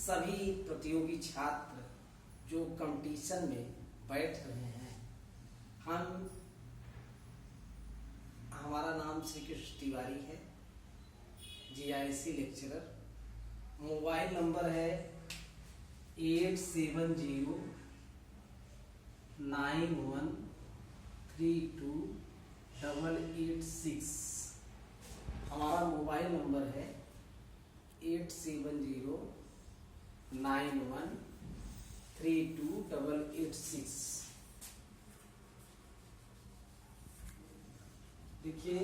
सभी प्रतियोगी छात्र जो कंपटीशन में बैठ रहे हैं, हमारा नाम श्री कृष्ण तिवारी है, जीआईसी लेक्चरर। मोबाइल नंबर है 8709132886। हमारा मोबाइल नंबर है 8709132886। देखिए,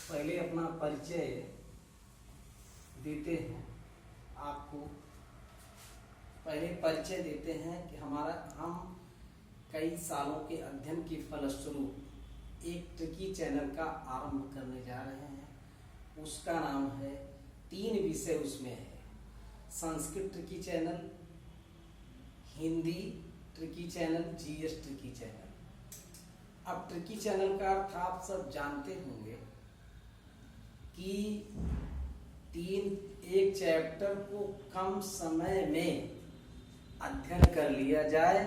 पहले अपना परिचय देते हैं आपको। पहले परिचय देते हैं कि हम कई सालों के अध्ययन के फलस्वरूप एक ट्रिकी चैनल का आरंभ करने जा रहे हैं। उसका नाम है, 3 विषय उसमें है: Sanskrit tricky channel, Hindi tricky channel, GS tricky channel. अब ट्रिकी चैनल का अर्थ आप सब जानते होंगे कि एक चैप्टर को कम समय में अध्ययन कर लिया जाए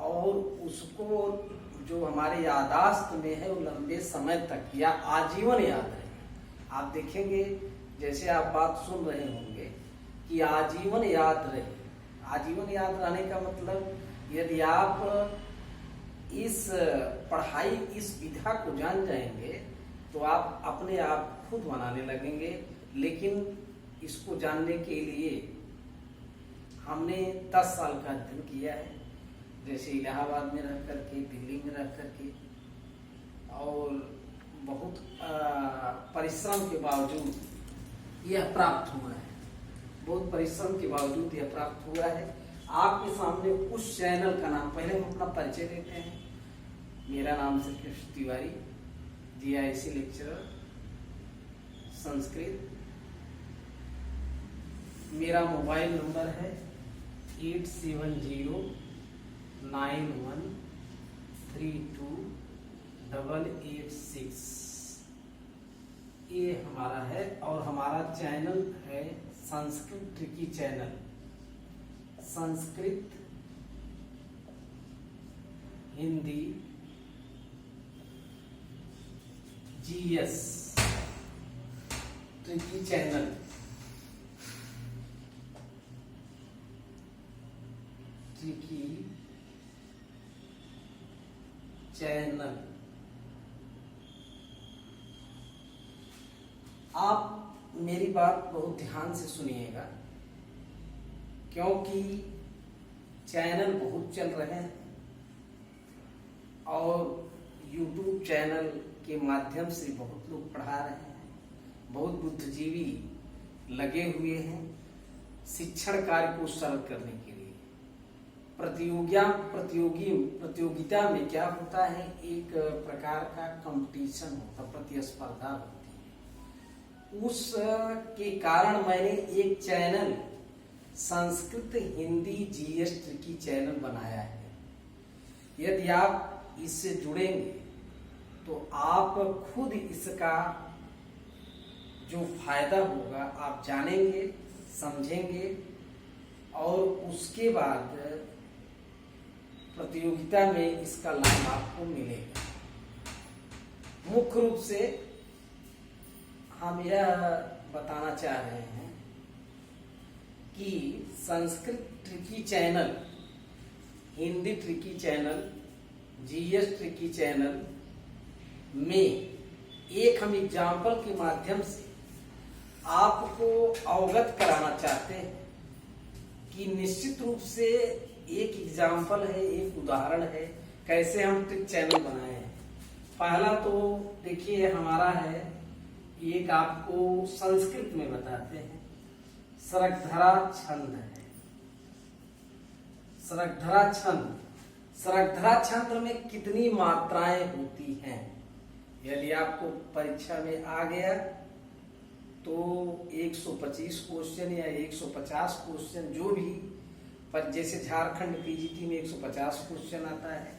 और उसको जो हमारे याददाश्त में है वो लंबे समय तक या आजीवन याद रहे। आप देखेंगे, जैसे आप बात सुन रहे होंगे कि आजीवन याद रहे। आजीवन याद रहने का मतलब, यदि आप इस पढ़ाई, इस विधा को जान जाएंगे तो आप अपने आप खुद बनाने लगेंगे। लेकिन इसको जानने के लिए हमने 10 साल का अध्ययन किया है, जैसे इलाहाबाद में रह करके, दिल्ली में रह करके, और बहुत परिश्रम के बावजूद यह प्राप्त हुआ है। बहुत परिश्रम के बावजूद यह प्राप्त हुआ है। आपके सामने उस चैनल का नाम, पहले हम अपना परिचय देते हैं। मेरा नाम श्री कृष्ण तिवारी, जीआईसी लेक्चरर, संस्कृत। मेरा मोबाइल नंबर है 8709132886। ये हमारा है, और हमारा चैनल है Sanskrit tricky channel. Sanskrit, Hindi, GS tricky channel. Tricky channel. आप मेरी बात बहुत ध्यान से सुनिएगा, क्योंकि चैनल बहुत चल रहे हैं और YouTube चैनल के माध्यम से बहुत लोग पढ़ा रहे हैं। बहुत बुद्धिजीवी लगे हुए हैं शिक्षण कार्य को सरल करने के लिए। प्रतियोगिता में क्या होता है, एक प्रकार का कंपटीशन होता, प्रतिस्पर्धा होती है। उस के कारण मैंने एक channel Sanskrit, Hindi, GS tricky channel बनाया है। यदि आप इससे जुड़ेंगे तो आप खुद इसका जो फायदा होगा आप जानेंगे, समझेंगे, और उसके बाद प्रतियोगिता में इसका लाभ आपको मिलेगा। मुख्य रूप से हम यह बताना चाह रहे हैं कि Sanskrit tricky channel, Hindi tricky channel, GS tricky channel में एक हम एग्जाम्पल के माध्यम से आपको अवगत कराना चाहते हैं कि निश्चित रूप से एक एग्जाम्पल है, एक उदाहरण है कैसे हम ट्रिक चैनल बनाए हैं। पहला तो देखिए हमारा है, एक आपको संस्कृत में बताते हैं, सरगधरा छंद है। सरगधरा छंद, सरगधरा छंद में कितनी मात्राएं होती हैं, यदि आपको परीक्षा में आ गया तो 125 क्वेश्चन या 150 क्वेश्चन, जो भी, पर जैसे झारखंड पीजीटी में 150 क्वेश्चन आता है,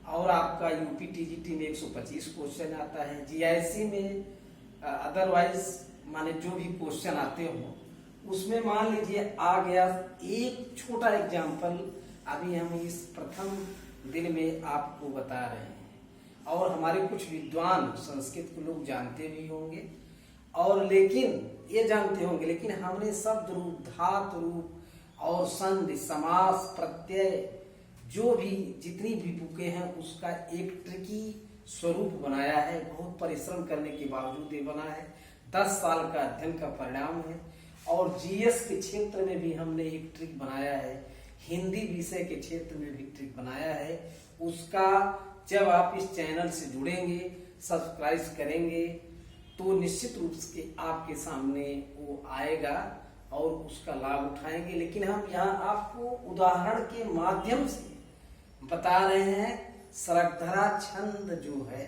और आपका यूपी टीजीटी में 125 क्वेश्चन आता है। जीआईसी में अदरवाइज माने जो भी क्वेश्चन आते हो उसमें मान लीजिए आ गया एक छोटा एग्जाम्पल, अभी हम इस प्रथम दिन में आपको बता रहे हैं। और हमारे कुछ विद्वान संस्कृत को लोग जानते भी होंगे, और लेकिन ये जानते होंगे, लेकिन हमने शब्द रूप, धातु रूप और संधि, समास, प्रत्यय, जो भी जितनी भी बुकें हैं उसका एक ट्रिकी स्वरूप बनाया है। बहुत परिश्रम करने के बावजूद ये बना है, 10 साल का अध्ययन का परिणाम है। और जीएस के क्षेत्र में भी हमने एक ट्रिक बनाया है, हिंदी विषय के क्षेत्र में भी ट्रिक बनाया है। उसका जब आप इस चैनल से जुड़ेंगे, सब्सक्राइब करेंगे, तो निश्चित रूप से आपके सामने वो आएगा और उसका लाभ उठाएंगे। लेकिन हम यहाँ आपको उदाहरण के माध्यम से बता रहे हैं। सरगधरा छंद जो है,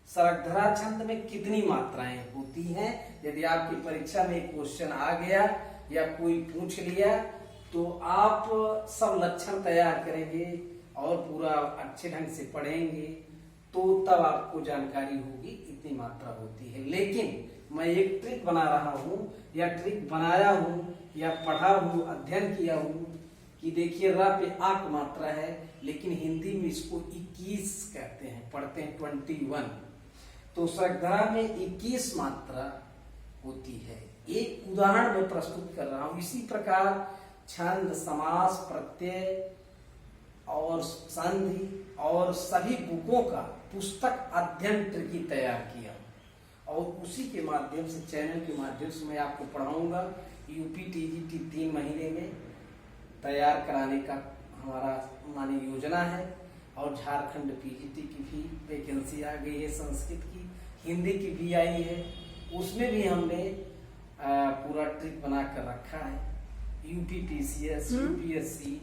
सरगधरा छंद में कितनी मात्राएं होती हैं। यदि आपकी परीक्षा में क्वेश्चन आ गया या कोई पूछ लिया तो आप सब लक्षण तैयार करेंगे और पूरा अच्छे ढंग से पढ़ेंगे, तो तब आपको जानकारी होगी इतनी मात्रा होती है। लेकिन मैं एक ट्रिक बना रहा हूँ, या ट्रिक बनाया हूँ, या पढ़ा हूँ, अध्ययन किया हूँ कि देखिए र पे आक मात्रा है, लेकिन हिंदी में इसको 21 कहते हैं, पढ़ते हैं 21। तो सरगधरा में 21 मात्रा होती है। एक उदाहरण मैं प्रस्तुत कर रहा हूँ। इसी प्रकार छंद, समास, प्रत्यय और संधि और सभी बुकों का पुस्तक अध्ययन ट्रिकी तैयार किया, और उसी के माध्यम से, चैनल के माध्यम से मैं आपको पढ़ाऊंगा। यूपी टीजीटी 3 महीने में तैयार कराने का हमारा मानी योजना है। और झारखंड पीजीटी की भी वैकेंसी आ गई है, संस्कृत की, हिंदी की भी आई है, उसमें भी हमने पूरा ट्रिक बना कर रखा है। UP PCS, UPSC